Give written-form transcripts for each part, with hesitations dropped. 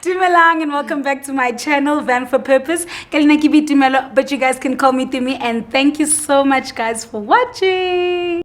Dumelang and welcome back to my channel, Van for Purpose. Kalina Kibi Dumelo, but you guys can call me Tumi, and thank you so much guys for watching.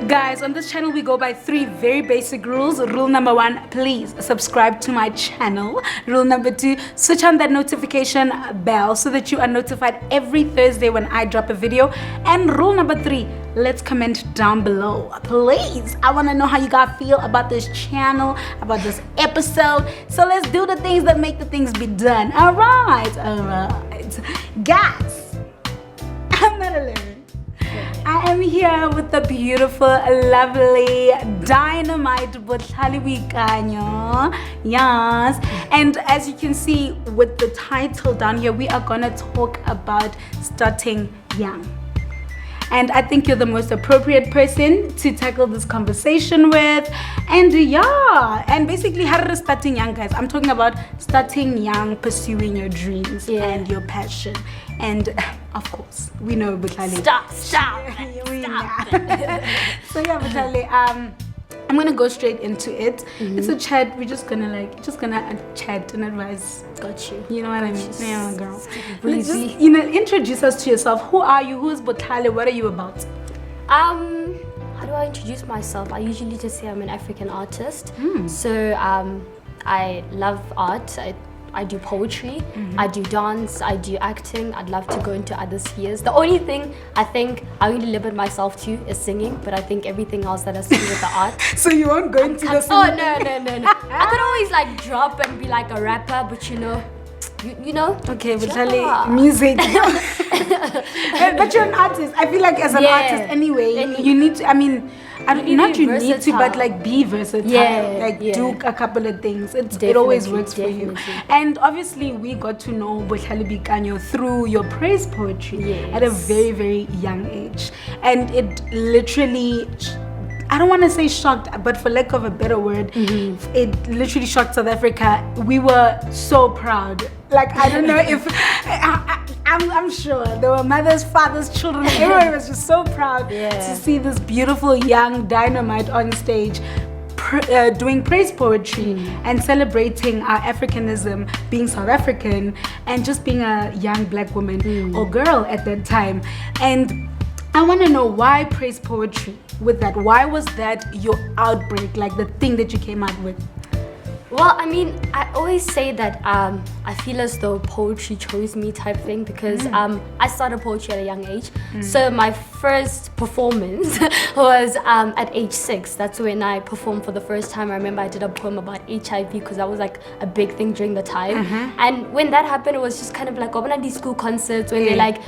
Guys, on this channel we go by 3 very basic rules. Rule number 1, please subscribe to my channel. Rule number 2, switch on that notification bell so that you are notified every Thursday when I drop a video. And rule number 3, let's comment down below, please. I want to know how you guys feel about this channel, about this episode. So let's do the things that make the things be done. All right. Guys, I'm not alone. I am here with the beautiful, lovely, dynamite BOIKANYO. Yes. And as you can see with the title down here, we are going to talk about starting young. And I think you're the most appropriate person to tackle this conversation with. And yeah, and basically how to starting young, guys. I'm talking about starting young, pursuing your dreams and your passion. And of course, we know Botlhale. Stop. So yeah, Botlhale, I'm gonna go straight into it. It's a chat. We're just gonna chat and advise. Got you. You know what I mean? Yeah, girl. Let's just, introduce us to yourself. Who are you? Who is Botlhale? What are you about? How do I introduce myself? I usually just say I'm an African artist. So I love art. I do poetry, I do dance, I do acting. I'd love to go into other spheres. The only thing I think I only limit myself to is singing, but I think everything else that has to do with the art. So you won't go into the singing? Oh, no. I could always drop and be like a rapper, but you know. Okay, Botlhale, music. But you're an artist. I feel like as an artist anyway, you need to, but be versatile. Do a couple of things. It always works for you. And obviously we got to know BOIKANYO through your praise poetry at a very, very young age. And it literally, I don't want to say shocked, but for lack of a better word, it literally shocked South Africa. We were so proud. I don't know if I'm sure there were mothers, fathers, children. Everyone was just so proud to see this beautiful young dynamite on stage doing praise poetry and celebrating our Africanism, being South African, and just being a young black woman or girl at that time. And I want to know, why praise poetry with that? Why was that your outbreak, the thing that you came out with? Well, I always say that I feel as though poetry chose me type thing because I started poetry at a young age. So my first performance was at age 6. That's when I performed for the first time. I remember I did a poem about HIV because that was a big thing during the time. And when that happened, it was just kind of open these school concerts when they're like,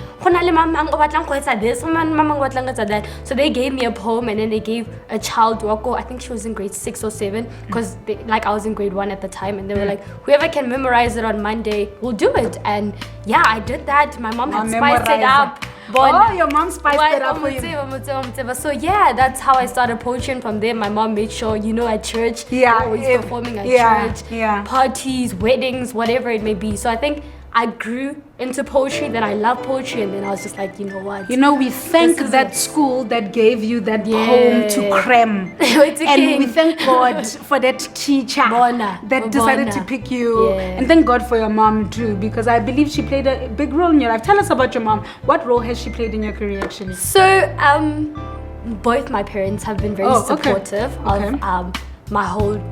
so they gave me a poem, and then they gave a child wako. I think she was in grade 6 or 7 because I was in grade 1 at the time, and they were like, whoever can memorize it on Monday will do it. And yeah, I did that. My mom had spiced it up. Oh, your mom spiced it up for you. So yeah, that's how I started poetry, and from there my mom made sure, at church, always performing at church, parties, weddings, whatever it may be. So I think I grew into poetry, then I love poetry, and then I was just like, you know what? We thank that school that gave you that poem to cram. And we thank God for that teacher that decided to pick you. And thank God for your mom too, because I believe she played a big role in your life. Tell us about your mom. What role has she played in your career actually? So, both my parents have been very supportive of my whole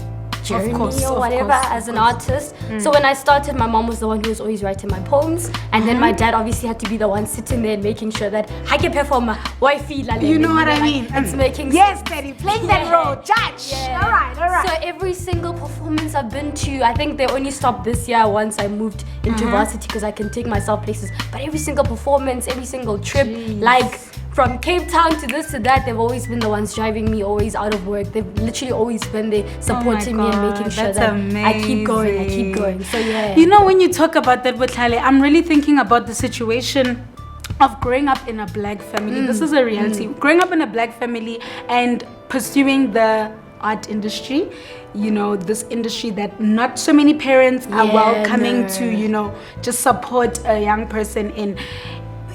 journey or whatever as an artist. So when I started, my mom was the one who was always writing my poems, and then my dad obviously had to be the one sitting there and making sure that I can perform my wife. You know what I mean? It's making sense. Daddy, playing that role, judge. All right. So every single performance I've been to, I think they only stopped this year once I moved into varsity because I can take myself places. But every single performance, every single trip, from Cape Town to this to that, they've always been the ones driving me, always out of work. They've literally always been there supporting me and making sure that I keep going. So yeah. You know, when you talk about that, Botlhale, I'm really thinking about the situation of growing up in a black family. This is a reality. Growing up in a black family and pursuing the art industry, you know, this industry that not so many parents are welcoming to, you know, just support a young person in.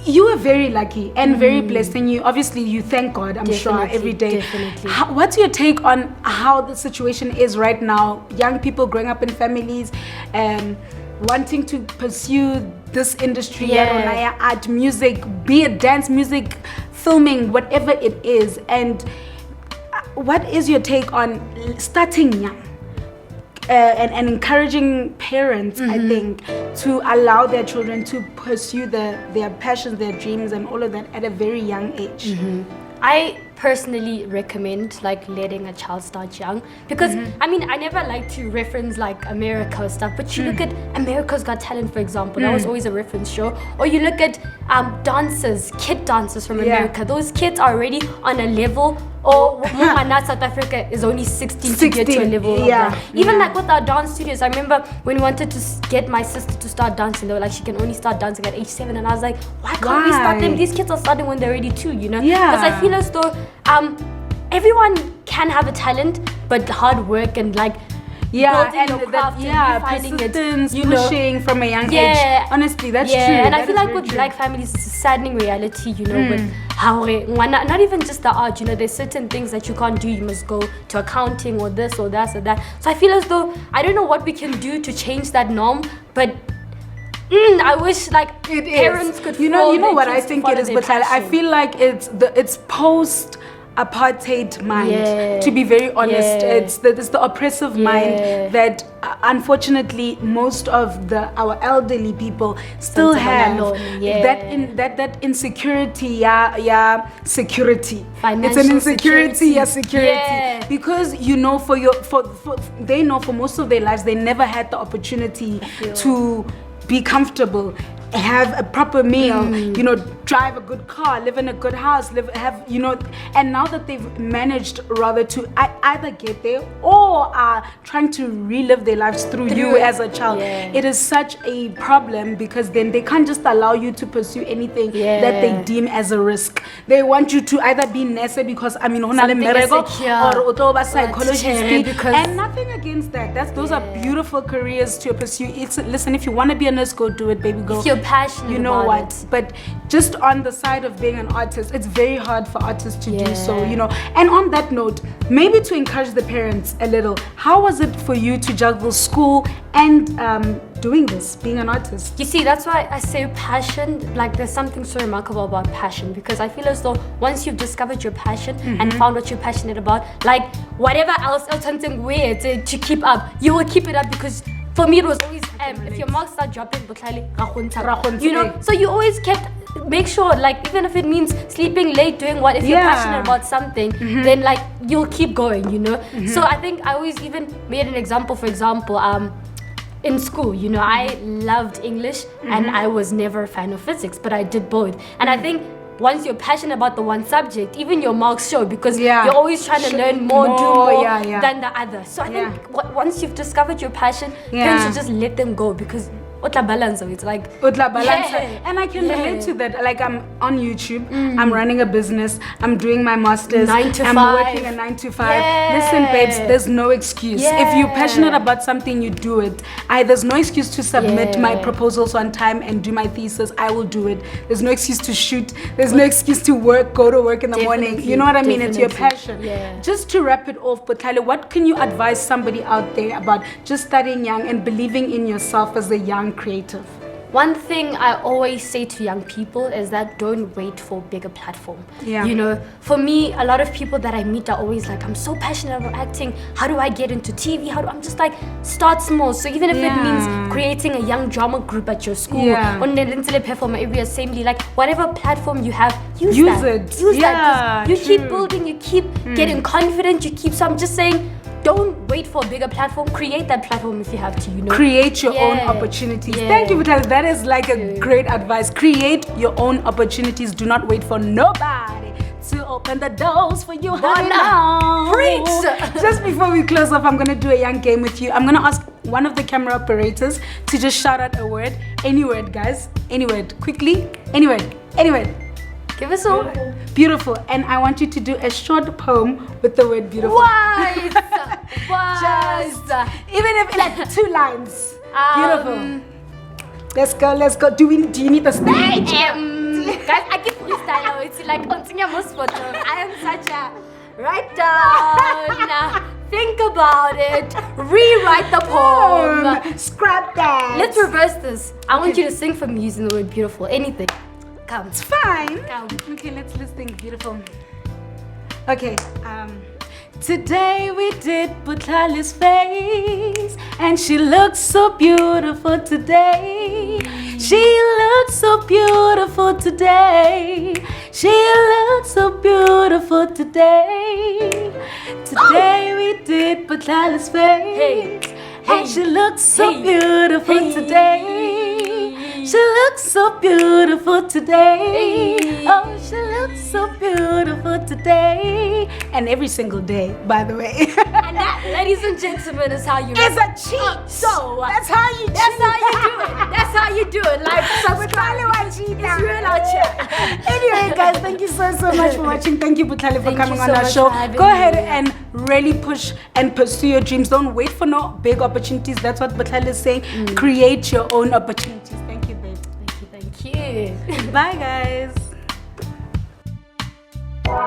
You are very lucky and very blessed, and you thank God, I'm sure, every day. Definitely. What's your take on how the situation is right now? Young people growing up in families, wanting to pursue this industry, art, music, be it dance, music, filming, whatever it is. And what is your take on starting young? And encouraging parents, I think, to allow their children to pursue their passions, their dreams, and all of that at a very young age. I personally recommend like letting a child start young because I mean, I never like to reference like America or stuff, but you look at America's Got Talent, for example. That was always a reference show. Or you look at kid dancers from America. Those kids are already on a level. Or South Africa is only 16 to get to a level of that. Even like with our dance studios, I remember when we wanted to get my sister to start dancing, they were like, she can only start dancing at age 7, and I was like, why can't we start them? These kids are starting when they're already 2, you know? Because I feel as though everyone can have a talent, but hard work and like building your craft and finding persistence, it, you know, pushing from a young age. Honestly, that's true. And that I feel like with black families, it's a saddening reality, you know, with how not even just the art, you know, there's certain things that you can't do. You must go to accounting or this or that or that. So I feel as though I don't know what we can do to change that norm, but I wish like parents could. You know what I think it is, but I feel like it's post apartheid mind, to be very honest. It's the oppressive mind that unfortunately most of our elderly people still have that insecurity, security. Financial it's an insecurity, security. Because you know, they know for most of their lives they never had the opportunity to be comfortable, have a proper meal, you know, drive a good car, live in a good house, have, you know, and now that they've managed rather to either get there or are trying to relive their lives through you as a child, it is such a problem because then they can't just allow you to pursue anything that they deem as a risk. They want you to either be nurse because I mean or psychologist, and nothing against that. Those are beautiful careers to pursue. Listen, if you want to be a nurse, go do it, baby, go. If you're passionate, you know what? But just on the side of being an artist, it's very hard for artists to do so, you know. And on that note, maybe to encourage the parents a little, how was it for you to juggle school and doing this, being an artist? You see, that's why I say passion. Like, there's something so remarkable about passion, because I feel as though once you've discovered your passion and found what you're passionate about, like whatever else something weird to keep up, you will keep it up. Because for me, it was always if your marks start dropping, you know, so you always make sure, like, even if it means sleeping late, doing what, if you're passionate about something, then like you'll keep going, you know. So I think I always even made an example. For example, in school, you know, I loved English and I was never a fan of physics, but I did both. And I think once you're passionate about the one subject, even your marks show, because you're always trying to learn more, do more than the other. So I think once you've discovered your passion, parents should just let them go, because it's like and I can relate to that. Like, I'm on YouTube, I'm running a business, I'm doing my masters, 9 to I'm 5. working a 9 to 5. Listen, babes, there's no excuse. If you're passionate about something, you do it. There's no excuse to submit my proposals on time and do my thesis. I will do it. There's no excuse to shoot. There's no excuse to go to work in the morning. You know what I mean? It's your passion. Just to wrap it off, Botlhale, what can you advise somebody out there about just studying young and believing in yourself as a young creative? One thing I always say to young people is that don't wait for a bigger platform. You know, for me, a lot of people that I meet are always like, I'm so passionate about acting. How do I get into TV? I'm just like, start small. So even if it means creating a young drama group at your school, on the platform, every assembly, like whatever platform you have, use that. Use that. You keep building, you keep getting confident, so I'm just saying, don't wait for a bigger platform. Create that platform if you have to, you know. Create your own opportunities. Thank you, Botlhale. That is like a great advice. Create your own opportunities. Do not wait for nobody to open the doors for you. Preach! Just before we close off, I'm gonna do a young game with you. I'm gonna ask one of the camera operators to just shout out a word. Any word, guys. Any word. Quickly. Any word. Any word. Give us all. Beautiful. And I want you to do a short poem with the word beautiful. Wise! Just, even if like 2 lines. Beautiful. Let's go, let's go. Do you need the stage? Guys, I can freestyle. It's like I am such a write down, think about it, rewrite the poem. Scrap that. Let's reverse this. I want you to sing for me using the word beautiful. Anything. Come. It's fine. Come. Okay, let's think beautiful. Okay, today we did Botlhale's face, and she looks so beautiful today. She looks so beautiful today. She looks so beautiful today. Today we did Botlhale's face, and she looks so beautiful today. She looks so beautiful today. Oh, she looks so beautiful today. And every single day, by the way. And that, ladies and gentlemen, is how you. It's a cheat. So that's how you. That's how you do it. That's how you do it. Like subscribe. It's real out here. Anyway, guys, thank you so much for watching. Thank you, Botlhale, for coming on our show. Go ahead and really push and pursue your dreams. Don't wait for no big opportunities. That's what Botlhale is saying. Create your own opportunities. Thank you, babe. Thank you. Bye, guys.